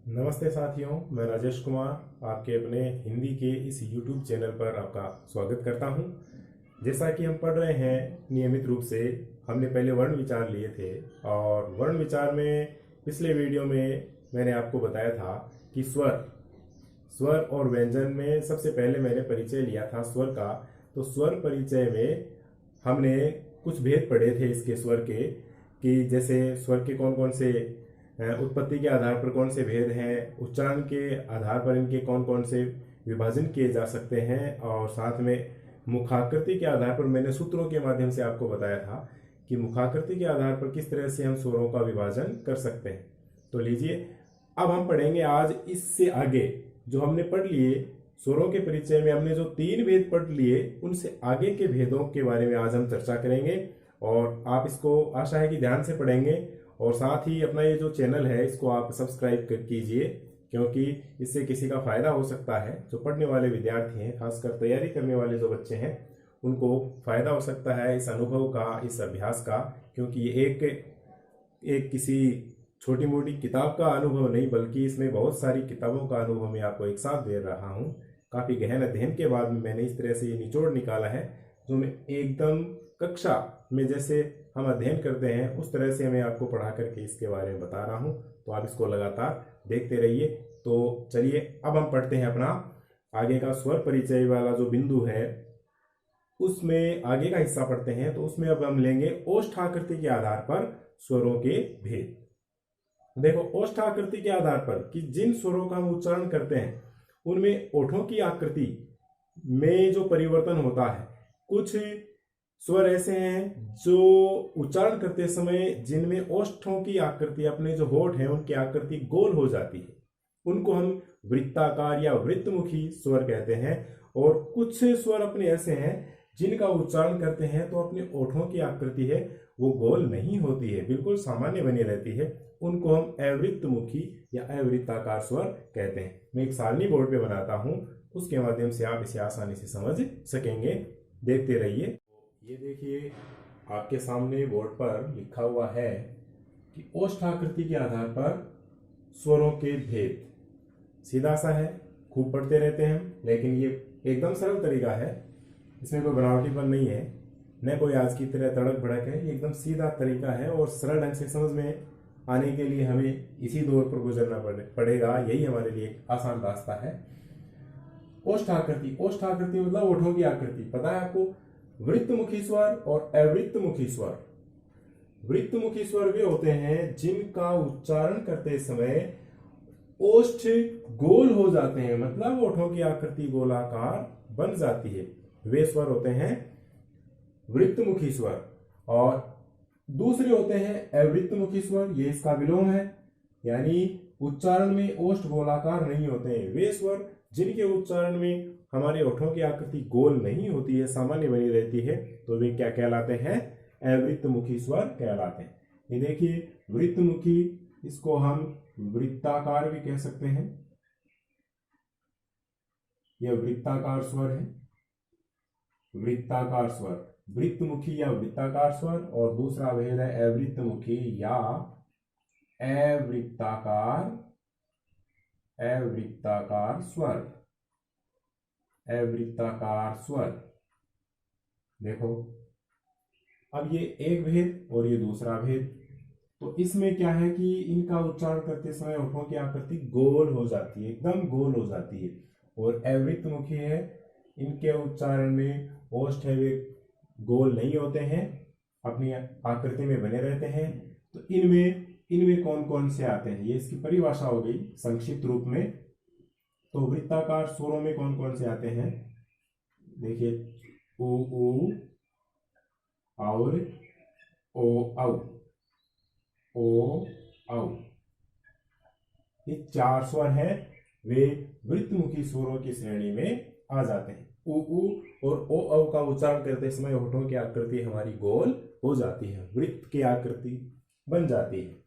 नमस्ते साथियों, मैं राजेश कुमार आपके अपने हिंदी के इस YouTube चैनल पर आपका स्वागत करता हूं। जैसा कि हम पढ़ रहे हैं नियमित रूप से, हमने पहले वर्ण विचार लिए थे और वर्ण विचार में पिछले वीडियो में मैंने आपको बताया था कि स्वर स्वर और व्यंजन में सबसे पहले मैंने परिचय लिया था स्वर का। तो स्वर परिचय में हमने कुछ भेद पढ़े थे इसके स्वर के, कि जैसे स्वर के कौन कौन से उत्पत्ति के आधार पर कौन से भेद हैं, उच्चारण के आधार पर इनके कौन कौन से विभाजन किए जा सकते हैं, और साथ में मुखाकृति के आधार पर मैंने सूत्रों के माध्यम से आपको बताया था कि मुखाकृति के आधार पर किस तरह से हम स्वरों का विभाजन कर सकते हैं। तो लीजिए, अब हम पढ़ेंगे आज इससे आगे जो हमने पढ़ लिए स्वरों के परिचय में। हमने जो 3 भेद पढ़ लिए, उनसे आगे के भेदों के बारे में आज हम चर्चा करेंगे और आप इसको आशा है कि ध्यान से पढ़ेंगे। और साथ ही अपना ये जो चैनल है इसको आप सब्सक्राइब कर कीजिए, क्योंकि इससे किसी का फायदा हो सकता है। जो पढ़ने वाले विद्यार्थी हैं, खासकर तैयारी करने वाले जो बच्चे हैं, उनको फायदा हो सकता है इस अनुभव का, इस अभ्यास का। क्योंकि ये एक किसी छोटी मोटी किताब का अनुभव नहीं, बल्कि इसमें बहुत सारी किताबों का अनुभव मैं आपको एक साथ दे रहा हूँ। काफी गहन अध्ययन के बाद में मैंने इस तरह से ये निचोड़ निकाला है, जो मैं एकदम कक्षा में जैसे हम अध्ययन करते हैं उस तरह से मैं आपको पढ़ा करके इसके बारे में बता रहा हूँ। तो आप इसको लगातार देखते रहिए। तो चलिए, अब हम पढ़ते हैं अपना आगे का स्वर परिचय वाला जो बिंदु है, उसमें आगे का हिस्सा पढ़ते हैं। तो उसमें अब हम लेंगे ओष्ठाकृति के आधार पर स्वरों के भेद। देखो, ओष्ठाकृति के आधार पर कि जिन स्वरों का हम उच्चारण करते हैं उनमें ओठों की आकृति में जो परिवर्तन होता है। कुछ स्वर ऐसे हैं जो उच्चारण करते समय जिनमें ओष्ठों की आकृति, अपने जो होठ हैं उनकी आकृति गोल हो जाती है, उनको हम वृत्ताकार या वृत्तमुखी स्वर कहते हैं। और कुछ स्वर अपने ऐसे हैं जिनका उच्चारण करते हैं तो अपने ओठों की आकृति है वो गोल नहीं होती है, बिल्कुल सामान्य बनी रहती है। उनको हम अवृत्तमुखी या अवृत्ताकार स्वर कहते हैं। मैं एक सारणी बोर्ड पे बनाता हूं, उसके माध्यम से आप इसे आसानी से समझ सकेंगे। देखते रहिए। ये देखिए, आपके सामने बोर्ड पर लिखा हुआ है कि ओष्ठाकृति के आधार पर स्वरों के भेद। सीधा सा है, खूब पढ़ते रहते हैं, लेकिन ये एकदम सरल तरीका है। इसमें कोई बनावटीपन नहीं है, न कोई आज की तरह तड़क भड़क है। ये एकदम सीधा तरीका है और सरल ढंग से समझ में आने के लिए हमें इसी दौर पर गुजरना पड़ेगा। यही हमारे लिए आसान रास्ता है। ओष्ठाकृति, ओष्ठाकृति मतलब ओठों की आकृति। पता है आपको, वृत्तमुखी स्वर और अवृत्तमुखी स्वर। वृत्तमुखी स्वर वे होते हैं जिनका उच्चारण करते समय ओष्ठ गोल हो जाते हैं, मतलब ओठों की आकृति गोलाकार बन जाती है। वे स्वर होते हैं वृत्तमुखी स्वर। और दूसरे होते हैं अवृत्तमुखी स्वर। ये इसका विलोम है, यानी उच्चारण में ओष्ठ गोलाकार नहीं होते हैं। वे स्वर जिनके उच्चारण में हमारे ओठों की आकृति गोल नहीं होती है, सामान्य बनी रहती है, तो वे क्या कहलाते हैं? अवृत्तमुखी स्वर कहलाते हैं। ये देखिए, वृत्तमुखी, इसको हम वृत्ताकार भी कह सकते हैं। यह वृत्ताकार स्वर है, वृत्ताकार स्वर, वृत्तमुखी या वृत्ताकार स्वर। और दूसरा भेद है अवृत्तमुखी या अवृत्ताकार अवृत्ताकार स्वर। अवृत्ताकार स्वर। देखो, अब ये एक भेद और ये दूसरा भेद। तो इसमें क्या है कि इनका उच्चारण करते समय होठों की आकृति गोल हो जाती है, एकदम गोल हो जाती है। और अवृत्तमुखी है, इनके उच्चारण में ओष्ठ है वे गोल नहीं होते हैं, अपनी आकृति में बने रहते हैं। तो इनमें कौन कौन से आते हैं, ये इसकी परिभाषा हो गई संक्षिप्त रूप में। तो वृत्ताकार स्वरों में कौन कौन से आते हैं? देखिए, उ ऊ और ओ औ, ओ औ, ये 4 स्वर हैं, वे वृत्तमुखी स्वरों की श्रेणी में आ जाते हैं। उ और ओ औ का उच्चारण करते समय होठों की आकृति हमारी गोल हो जाती है, वृत्त की आकृति बन जाती है।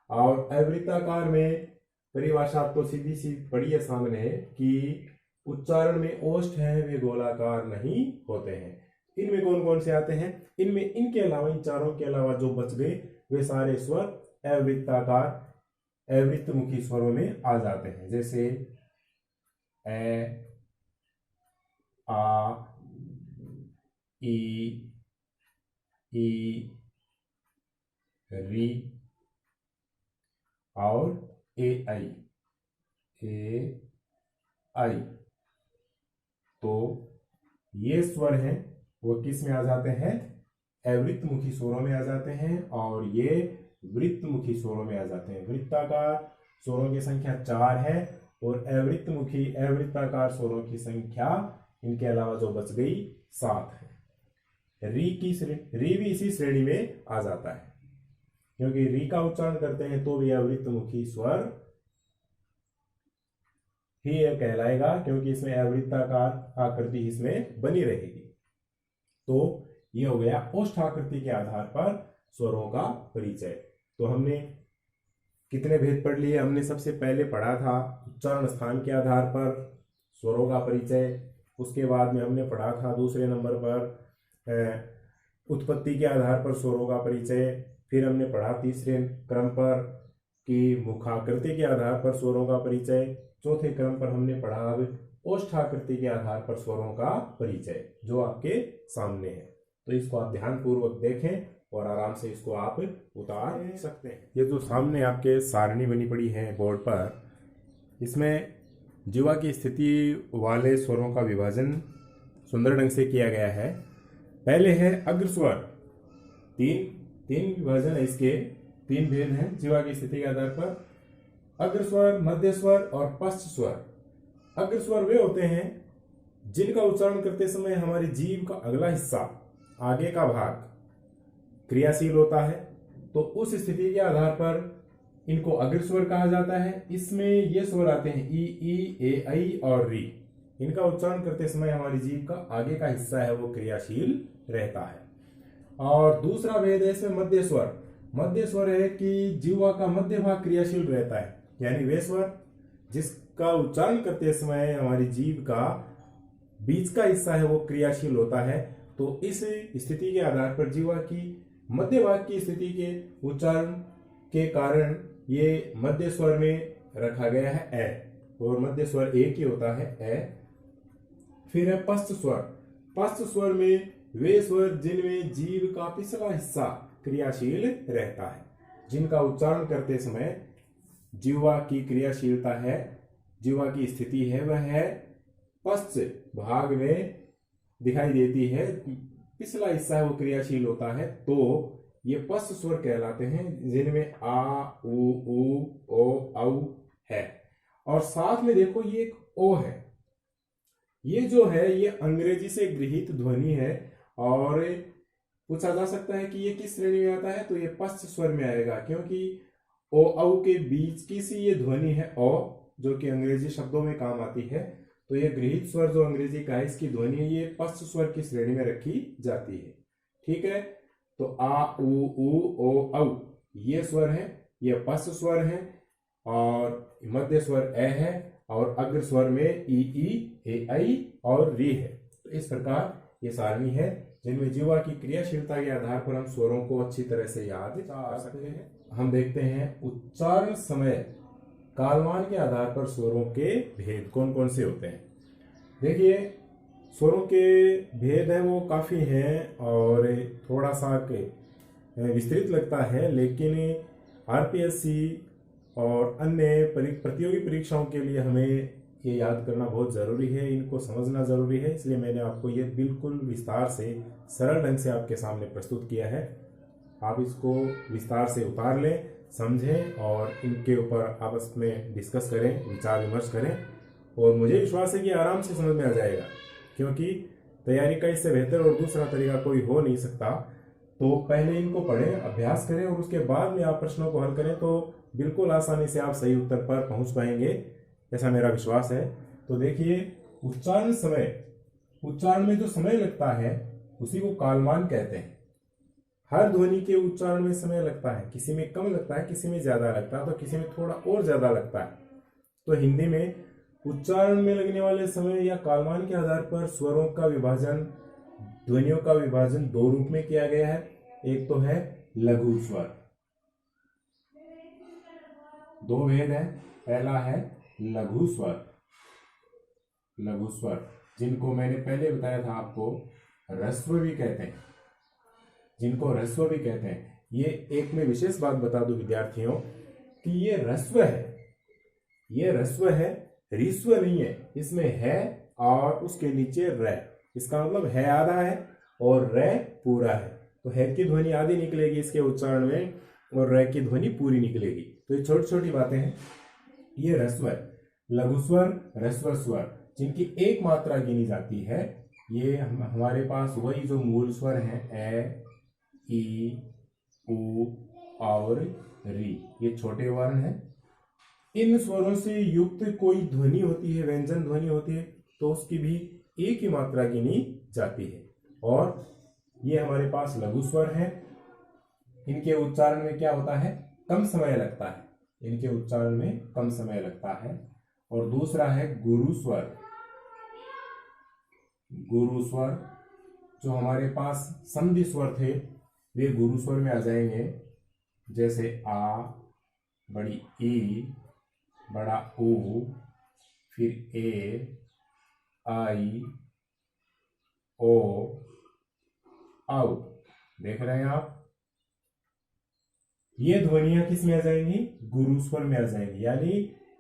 और अवृत्ताकार में परिभाषा तो सीधी सी पड़ी है सामने कि उच्चारण में ओष्ठ है वे गोलाकार नहीं होते हैं। इनमें कौन कौन से आते हैं? इनमें इनके अलावा, इन चारों के अलावा जो बच गए वे सारे स्वर अवृत्ताकार अवृत्तमुखी स्वरों में आ जाते हैं, जैसे ए, आ, ई, री और ए आई। तो ये स्वर हैं वो किस में आ जाते हैं? अवृत्तमुखी स्वरों में आ जाते हैं, और ये वृत्तमुखी स्वरों में आ जाते हैं। वृत्ताकार स्वरों की संख्या 4 है और अवृत्ताकार स्वरों की संख्या इनके अलावा जो बच गई 7 है। री भी इसी श्रेणी में आ जाता है, क्योंकि री का उच्चारण करते हैं तो भी अवृत्तमुखी स्वर ही यह कहलाएगा, क्योंकि इसमें अवृत्ताकार आकृति इसमें बनी रहेगी। तो यह हो गया ओष्ठ आकृति के आधार पर स्वरों का परिचय। तो हमने कितने भेद पढ़ लिए? हमने सबसे पहले पढ़ा था उच्चारण स्थान के आधार पर स्वरों का परिचय। उसके बाद में हमने पढ़ा था दूसरे नंबर पर उत्पत्ति के आधार पर स्वरों का परिचय। फिर हमने पढ़ा तीसरे क्रम पर कि मुखाकृति के आधार पर स्वरों का परिचय। चौथे क्रम पर हमने पढ़ा अब ओष्ठाकृति के आधार पर स्वरों का परिचय, जो आपके सामने है। तो इसको आप ध्यान पूर्वक देखें और आराम से इसको आप उतार सकते हैं। ये जो सामने आपके सारणी बनी पड़ी है बोर्ड पर, इसमें जीवा की स्थिति वाले स्वरों का विभाजन सुंदर ढंग से किया गया है। पहले है अग्रस्वर। तीन विभाजन है इसके, 3 भेद हैं जीवा की स्थिति के आधार पर: अग्रस्वर, मध्य स्वर और पश्च स्वर। अग्रस्वर वे होते हैं जिनका उच्चारण करते समय हमारी जीभ का अगला हिस्सा, आगे का भाग क्रियाशील होता है। तो उस स्थिति के आधार पर इनको अग्रस्वर कहा जाता है। इसमें ये स्वर आते हैं ई, ए, आई और री। इनका उच्चारण करते समय हमारी जीभ का आगे का हिस्सा है वो क्रियाशील रहता है। और दूसरा भेद है इसमें मध्य स्वर। मध्य स्वर है कि जीवा का मध्य भाग क्रियाशील रहता है, यानी वे स्वर जिसका उच्चारण करते समय हमारी जीभ का बीच का हिस्सा है वो क्रियाशील होता है। तो इस स्थिति के आधार पर जीवा की मध्य भाग की स्थिति के उच्चारण के कारण ये मध्य स्वर में रखा गया है ए, और मध्य स्वर एक ही होता है ए। फिर है पश्च स्वर। पश्च स्वर में वे स्वर जिनमें जीभ का पिछला हिस्सा क्रियाशील रहता है, जिनका उच्चारण करते समय जीवा की क्रियाशीलता है, जीवा की स्थिति है वह है पश्च भाग में दिखाई देती है, पिछला हिस्सा है वो क्रियाशील होता है। तो ये पश्च स्वर कहलाते हैं जिनमें आ, उ, ओ, औ है। और साथ में देखो ये एक ओ है। ये जो है ये अंग्रेजी से गृहीत ध्वनि है, और पूछा जा सकता है कि ये किस श्रेणी में आता है, तो ये पश्च स्वर में आएगा, क्योंकि ओ औ के बीच की सी ये ध्वनि है ओ, जो कि अंग्रेजी शब्दों में काम आती है। तो ये गृहीत स्वर जो अंग्रेजी का है इसकी ध्वनि ये पश्च स्वर की श्रेणी में रखी जाती है। ठीक है, तो आ, उ, ओ, औ ये स्वर है, ये पश्च स्वर है, और मध्य स्वर ए है, और अग्र स्वर में ई, ए, आई और री है। तो इस प्रकार ये सारणी है जिनमें जीवा की क्रियाशीलता के आधार पर हम स्वरों को अच्छी तरह से याद कर सकते हैं। हम देखते हैं उच्चारण समय कालमान के आधार पर स्वरों के भेद कौन कौन से होते हैं। देखिए, स्वरों के भेद है वो काफी हैं और थोड़ा सा विस्तृत लगता है, लेकिन आरपीएससी और अन्य प्रतियोगी परीक्षाओं के लिए हमें ये याद करना बहुत ज़रूरी है, इनको समझना ज़रूरी है। इसलिए मैंने आपको ये बिल्कुल विस्तार से सरल ढंग से आपके सामने प्रस्तुत किया है। आप इसको विस्तार से उतार लें, समझें और इनके ऊपर आपस में डिस्कस करें, विचार विमर्श करें, और मुझे विश्वास है कि आराम से समझ में आ जाएगा, क्योंकि तैयारी का इससे बेहतर और दूसरा तरीका कोई हो नहीं सकता। तो पहले इनको पढ़ें, अभ्यास करें, और उसके बाद में आप प्रश्नों को हल करें तो बिल्कुल आसानी से आप सही उत्तर पर पहुंच पाएंगे, ऐसा मेरा विश्वास है। तो देखिए, उच्चारण में जो समय लगता है उसी को कालमान कहते हैं। हर ध्वनि के उच्चारण में समय लगता है, किसी में कम लगता है, किसी में ज्यादा लगता है, तो किसी में थोड़ा और ज्यादा लगता है। तो हिंदी में उच्चारण में लगने वाले समय या कालमान के आधार पर स्वरों का विभाजन, ध्वनियों का विभाजन 2 रूप में किया गया है। एक तो है लघु स्वर। दो भेद है। पहला है लघु स्वर, लघु स्वर जिनको मैंने पहले बताया था आपको ह्रस्व भी कहते हैं, जिनको ह्रस्व भी कहते हैं। ये एक में विशेष बात बता दूं विद्यार्थियों कि ये ह्रस्व है, ये ह्रस्व है, ऋस्व नहीं है। इसमें है और उसके नीचे र, इसका मतलब है आधा है और र पूरा है, तो है की ध्वनि आधी निकलेगी इसके उच्चारण में और र की ध्वनि पूरी निकलेगी। तो ये छोटी छोटी बातें हैं। ये ह्रस्व है। लघु स्वर, ह्रस्व स्वर जिनकी एक मात्रा गिनी जाती है, ये हमारे पास वही जो मूल स्वर हैं ए, ई, उ और री, ये छोटे वर्ण हैं। इन स्वरों से युक्त कोई ध्वनि होती है, व्यंजन ध्वनि होती है, तो उसकी भी एक ही मात्रा गिनी जाती है। और ये हमारे पास लघु स्वर है। इनके उच्चारण में क्या होता है, कम समय लगता है, इनके उच्चारण में कम समय लगता है। और दूसरा है गुरु स्वर, गुरु स्वर जो हमारे पास संधि स्वर थे वे गुरु स्वर में आ जाएंगे, जैसे आ, बड़ी ई, बड़ा ऊ, फिर ए, आई, ओ, औ। देख रहे हैं आप, ये ध्वनियां किस में आ जाएंगी, गुरु स्वर में आ जाएंगी। यानी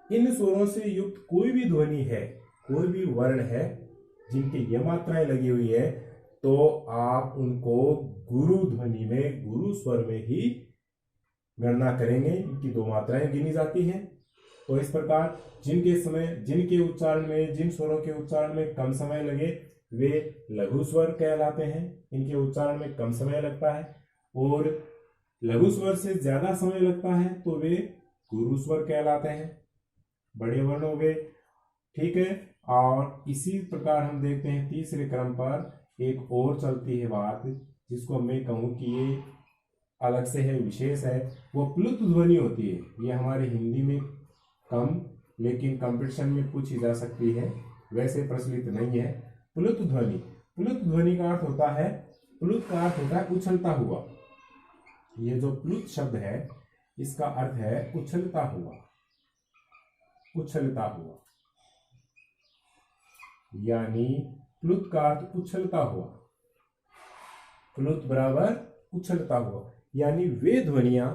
इन स्वरों से युक्त कोई भी ध्वनि है, कोई भी वर्ण है जिनकी ये मात्राएं लगी हुई है, तो आप उनको गुरु ध्वनि में, गुरु स्वर में ही गणना करेंगे। इनकी दो मात्राएं गिनी जाती हैं। तो इस प्रकार जिनके उच्चारण में, जिन स्वरों के उच्चारण में कम समय लगे वे लघु स्वर कहलाते हैं, इनके उच्चारण में कम समय लगता है। और लघु स्वर से ज्यादा समय लगता है तो वे गुरु स्वर कहलाते हैं, बड़े वर्ण हो गए। ठीक है। और इसी प्रकार हम देखते हैं तीसरे क्रम पर एक और चलती है बात, जिसको मैं कहूं कि ये अलग से है, विशेष है, वो प्लुत ध्वनि होती है। ये हमारे हिंदी में कम, लेकिन कंपटीशन में पूछी जा सकती है, वैसे प्रचलित नहीं है। प्लुत ध्वनि, प्लुत ध्वनि का अर्थ होता है, प्लुत का अर्थ होता है उछलता हुआ। ये जो प्लुत शब्द है इसका अर्थ है उछलता हुआ, उछलता हुआ। यानी प्लुत का अर्थ उछलता हुआ, प्लुत बराबर उछलता हुआ। यानी वे ध्वनियां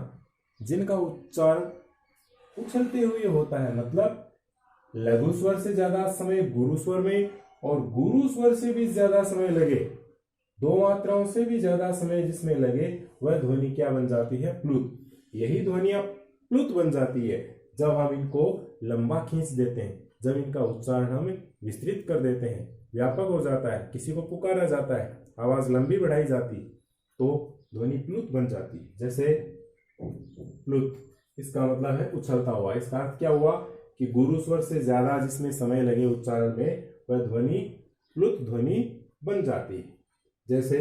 जिनका उच्चारण उछलते हुए होता है, मतलब लघु स्वर से ज्यादा समय गुरु स्वर में और गुरु स्वर से भी ज्यादा समय लगे, दो मात्राओं से भी ज्यादा समय जिसमें लगे, वह ध्वनि क्या बन जाती है, प्लुत। यही ध्वनियां प्लुत बन जाती है जब हम इनको लंबा खींच देते हैं, जब इनका उच्चारण हम विस्तृत कर देते हैं, व्यापक हो जाता है, किसी को पुकारा जाता है, आवाज लंबी बढ़ाई जाती, तो ध्वनि प्लुत बन जाती है। जैसे प्लुत, इसका मतलब है उछलता हुआ। इसका अर्थ क्या हुआ कि गुरु स्वर से ज्यादा जिसमें समय लगे उच्चारण में, वह ध्वनि प्लुत ध्वनि बन जाती है। जैसे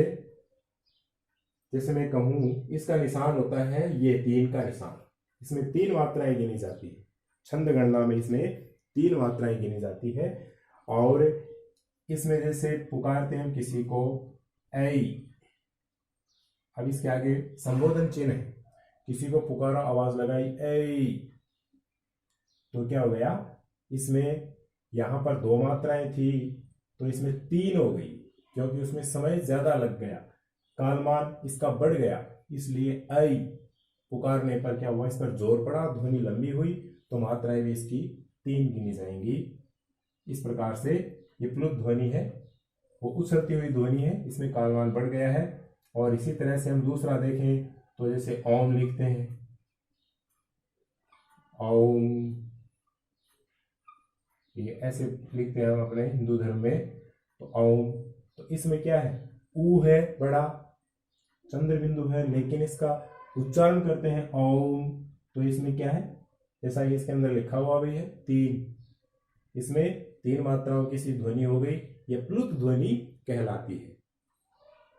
मैं कहूं, इसका निशान होता है ये 3 का निशान, इसमें 3 मात्राएं गिनी जाती है। छंद गणना में इसमें 3 मात्राएं गिनी जाती है। और इसमें जैसे पुकारते हैं किसी को ऐ, अब इसके आगे संबोधन चिन्ह है, किसी को पुकारा, आवाज लगाई ऐ, तो क्या हो गया, इसमें यहां पर 2 मात्राएं थी तो इसमें 3 हो गई, क्योंकि उसमें समय ज्यादा लग गया, कालमान इसका बढ़ गया, इसलिए ऐ पुकारने पर क्या हुआ, इस पर जोर पड़ा, ध्वनि लंबी हुई, तो मात्राएं भी इसकी 3 गिनी जाएंगी। इस प्रकार से ये प्लुत ध्वनि है, वो उछलती हुई ध्वनि है, इसमें कालमान बढ़ गया है। और इसी तरह से हम दूसरा देखें तो जैसे ओम लिखते हैं, ओम, ये ऐसे लिखते हैं हम अपने हिंदू धर्म में, तो ओम, तो इसमें क्या है, ऊ है बड़ा, चंद्र बिंदु है, लेकिन इसका उच्चारण करते हैं ओम, तो इसमें क्या है, जैसा कि इसके अंदर लिखा हुआ भी है 3, इसमें 3 मात्राओं की सी ध्वनि हो गई, यह प्लुत ध्वनि कहलाती है।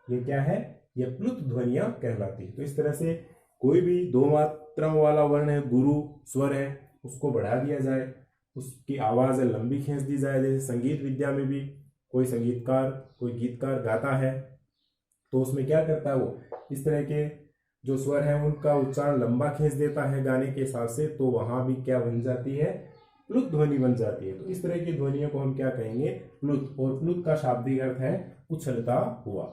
ये क्या है, यह प्लुत ध्वनियां कहलाती है। तो इस तरह से कोई भी 2 मात्राओं वाला वर्ण है, गुरु स्वर है, उसको बढ़ा दिया जाए, उसकी आवाज लंबी खींच दी जाए। जैसे संगीत विद्या में भी कोई संगीतकार, कोई गीतकार गाता है, तो उसमें क्या करता है वो, इस तरह के जो स्वर है उनका उच्चारण लंबा खींच देता है गाने के हिसाब से, तो वहां भी क्या बन जाती है, प्लुत ध्वनि बन जाती है। तो इस तरह की ध्वनियों को हम क्या कहेंगे, प्लुत। और प्लुत का शाब्दिक अर्थ है उछलता हुआ।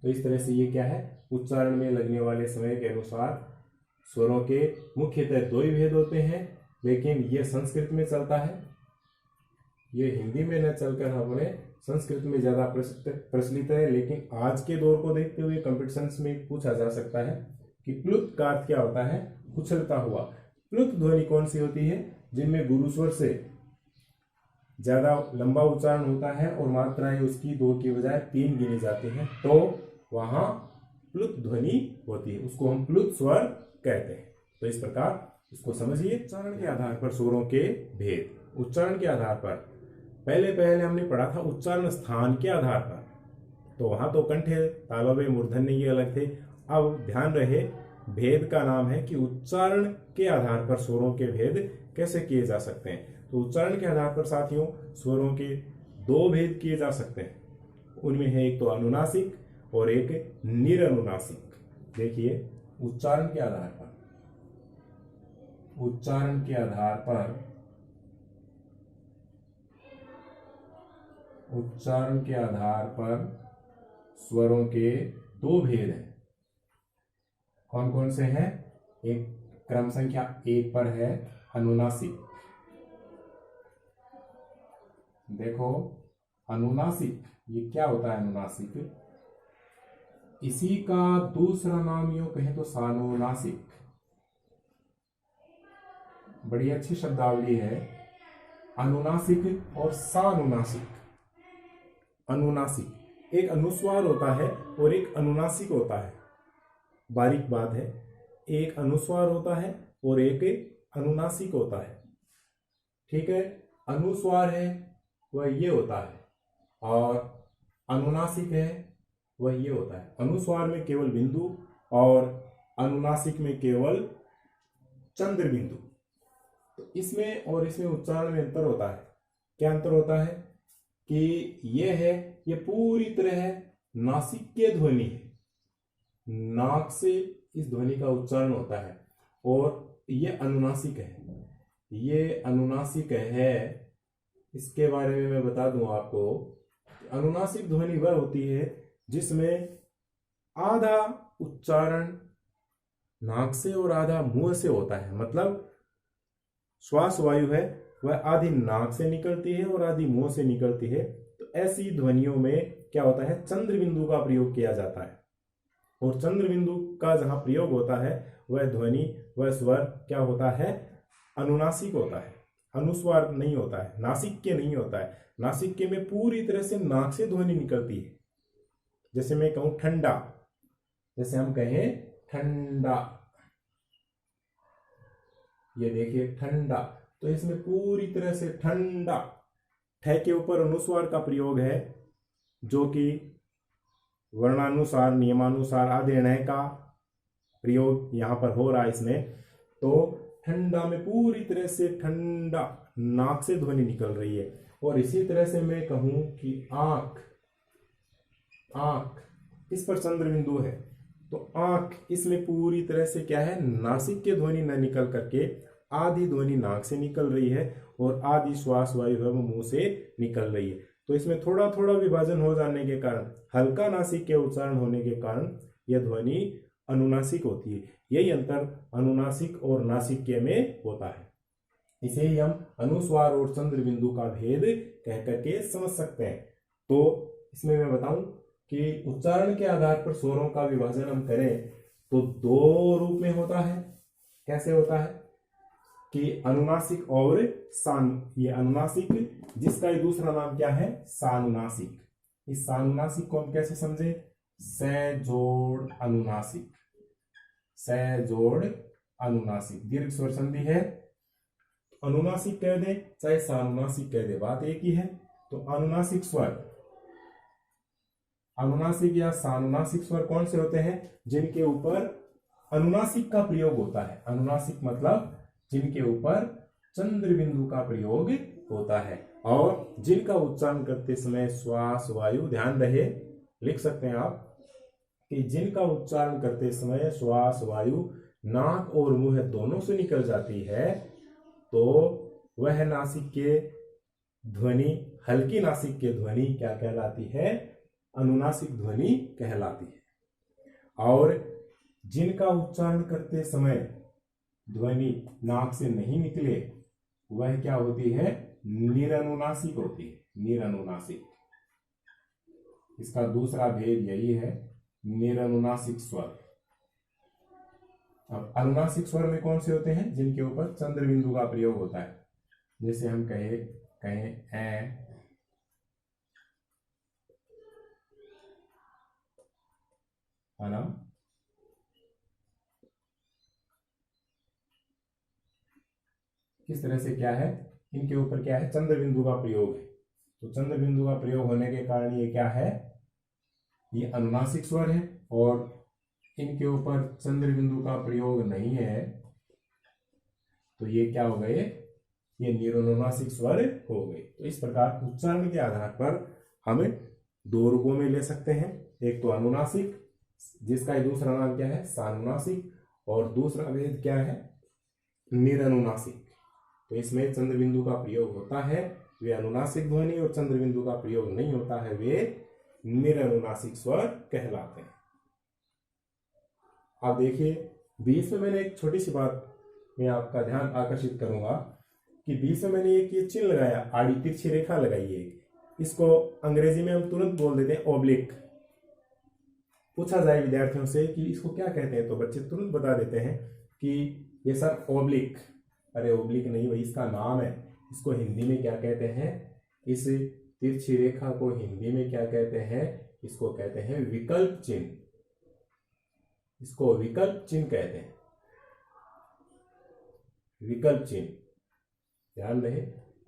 तो इस तरह से ये क्या है, उच्चारण में लगने वाले समय के अनुसार स्वरों के मुख्यतः दो ही भेद होते हैं, लेकिन ये संस्कृत में चलता है, ये हिंदी में न चलकर हमारे संस्कृत में ज्यादा प्रचलित है। लेकिन आज के दौर को देखते हुए कंपटीशंस में पूछा जा सकता है कि प्लुत का अर्थ क्या होता है, उछलता हुआ। प्लुत ध्वनि कौन सी होती है, जिनमें गुरु स्वर से ज्यादा लंबा उच्चारण होता है और मात्राएं उसकी 2 की बजाय 3 गिनी जाती हैं, तो वहां प्लुत ध्वनि होती है, उसको हम प्लुत स्वर कहते हैं। तो इस प्रकार इसको समझिए। उच्चारण के आधार पर स्वरों के भेद। उच्चारण के आधार पर पहले हमने पढ़ा था उच्चारण स्थान के आधार पर, तो वहां तो कंठे, तालव्य, मूर्धन्य ये अलग थे। अब ध्यान रहे भेद का नाम है कि उच्चारण के आधार पर स्वरों के भेद कैसे किए जा सकते हैं। तो उच्चारण के आधार पर साथियों स्वरों के 2 भेद किए जा सकते हैं। उनमें है एक तो अनुनासिक और एक निरनुनासिक। देखिए उच्चारण के आधार पर स्वरों के 2 भेद हैं। कौन कौन से हैं, एक क्रम संख्या 1 पर है अनुनासिक। देखो अनुनासिक ये क्या होता है, अनुनासिक इसी का दूसरा नाम यूं कहें तो सानुनासिक। बड़ी अच्छी शब्दावली है, अनुनासिक और सानुनासिक। अनुनासिक एक अनुस्वार होता है और एक अनुनासिक होता है। बारीक बात है, एक अनुस्वार होता है और एक अनुनासिक होता है। ठीक है, अनुस्वार है वह ये होता है और अनुनासिक है वह ये होता है। अनुस्वार में केवल बिंदु और अनुनासिक में केवल चंद्र बिंदु। तो इसमें और इसमें उच्चारण में अंतर होता है। क्या अंतर होता है कि ये पूरी तरह नासिकीय ध्वनि है, नाक से इस ध्वनि का उच्चारण होता है, और ये अनुनासिक है। इसके बारे में मैं बता दूं आपको, अनुनासिक ध्वनि वह होती है जिसमें आधा उच्चारण नाक से और आधा मुंह से होता है। मतलब श्वास वायु है वह आधी नाक से निकलती है और आधी मुंह से निकलती है। तो ऐसी ध्वनियों में क्या होता है, चंद्र बिंदु का प्रयोग किया जाता है। और चंद्र बिंदु का जहां प्रयोग होता है वह ध्वनि, वह स्वर क्या होता है, अनुनासिक होता है, अनुस्वार नहीं होता है, नासिक्य नहीं होता है। नासिक्य में पूरी तरह से नाक से ध्वनि निकलती है। जैसे मैं कहूं ठंडा, जैसे हम कहें ठंडा, ये देखिए ठंडा, तो इसमें पूरी तरह से ठंडा, ठ के ऊपर अनुस्वार का प्रयोग है, जो कि वर्णानुसार नियमानुसार आधे ण का प्रयोग यहां पर हो रहा है इसमें। तो ठंडा में पूरी तरह से ठंडा नाक से ध्वनि निकल रही है। और इसी तरह से मैं कहूं कि आंख, इस पर चंद्र बिंदु है, तो आंख, इसमें पूरी तरह से क्या है, नासिक की ध्वनि न निकल करके आधी ध्वनि नाक से निकल रही है और आधी श्वास वायु है वो मुंह से निकल रही है। तो इसमें थोड़ा थोड़ा विभाजन हो जाने के कारण, हल्का नासिक के उच्चारण होने के कारण यह ध्वनि अनुनासिक होती है। यही अंतर अनुनासिक और नासिक्य में होता है। इसे ही हम अनुस्वार और चंद्र बिंदु का भेद कह करके समझ सकते हैं। तो इसमें मैं बताऊं कि उच्चारण के आधार पर स्वरों का विभाजन हम करें तो 2 रूप में होता है। कैसे होता है कि अनुनासिक और ये अनुनासिक, जिसका ये दूसरा नाम क्या है, सानुनासिक। इस सानुनासिक को हम कैसे समझे, स जोड़ अनुनासिक, स जोड़ अनुनासिक, दीर्घ स्वर संधि है, अनुनासिक कह दे चाहे सानुनासिक कह दे, बात एक ही है। तो अनुनासिक स्वर, अनुनासिक या सानुनासिक स्वर कौन से होते हैं, जिनके ऊपर अनुनासिक का प्रयोग होता है। अनुनासिक मतलब जिनके ऊपर चंद्र बिंदु का प्रयोग होता है और जिनका उच्चारण करते समय श्वास वायु, ध्यान रहे लिख सकते हैं आप, कि जिनका उच्चारण करते समय श्वास वायु नाक और मुंह दोनों से निकल जाती है तो वह नासिक के ध्वनि, हल्की नासिक के ध्वनि क्या कहलाती है? अनुनासिक ध्वनि कहलाती है। और जिनका उच्चारण करते समय ध्वनि नाक से नहीं निकले वह क्या होती है? निरनुनासिक होती है, निरनुनासिक। इसका दूसरा भेद यही है, निरनुनासिक स्वर। अब अनुनासिक स्वर में कौन से होते हैं? जिनके ऊपर चंद्र बिंदु का प्रयोग होता है। जैसे हम कहें ए, है ना? किस तरह से क्या है? इनके ऊपर क्या है? चंद्र बिंदु का प्रयोग है। तो चंद्र बिंदु का प्रयोग होने के कारण ये क्या है? ये अनुनासिक स्वर है। और इनके ऊपर चंद्र बिंदु का प्रयोग नहीं है तो ये क्या हो गए? ये निरनुनासिक स्वर हो गए। तो इस प्रकार उच्चारण के आधार पर हम दो रूपों में ले सकते हैं। एक तो अनुनासिक, जिसका दूसरा नाम क्या है? सानुनासिक। और दूसरा भेद क्या है? निरनुनासिक। तो इसमें चंद्र बिंदु का प्रयोग होता है वे अनुनासिक ध्वनि, और चंद्र बिंदु का प्रयोग नहीं होता है वे निरनुनासिक स्वर कहलाते हैं। आप देखिए, बीच में मैंने एक छोटी सी बात में आपका ध्यान आकर्षित करूंगा कि बीच में मैंने एक ये चिन्ह लगाया, आड़ी तिरछी रेखा लगाई है। इसको अंग्रेजी में हम तुरंत बोल देते हैं ओब्लिक। पूछा जाए विद्यार्थियों से कि इसको क्या कहते हैं तो बच्चे तुरंत बता देते हैं कि ये सर ओब्लिक। अरे ओब्लिक नहीं भाई, इसका नाम है। इसको हिंदी में क्या कहते हैं? इस तिरछी रेखा को हिंदी में क्या कहते हैं? इसको कहते हैं विकल्प चिन्ह। इसको विकल्प चिन्ह कहते हैं, विकल्प चिन्ह। ध्यान रहे,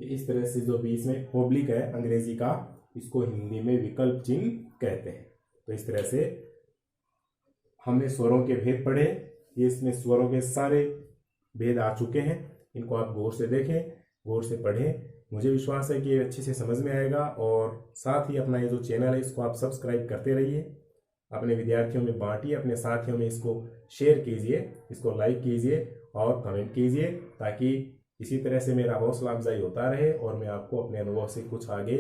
इस तरह से जो बीच में ओब्लिक है अंग्रेजी का, इसको हिंदी में विकल्प चिन्ह कहते हैं। तो इस तरह से हमने स्वरों के भेद पढ़े। ये इसमें स्वरों के सारे भेद आ चुके हैं। इनको आप गौर से देखें, गौर से पढ़ें। मुझे विश्वास है कि ये अच्छे से समझ में आएगा। और साथ ही अपना ये जो चैनल है इसको आप सब्सक्राइब करते रहिए, अपने विद्यार्थियों में बांटिए, अपने साथियों में इसको शेयर कीजिए, इसको लाइक कीजिए और कमेंट कीजिए, ताकि इसी तरह से मेरा हौसला अफजाई होता रहे और मैं आपको अपने अनुभव से कुछ आगे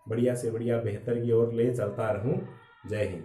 बढ़िया से बढ़िया बेहतर की ओर ले चलता रहूं। जय हिंद।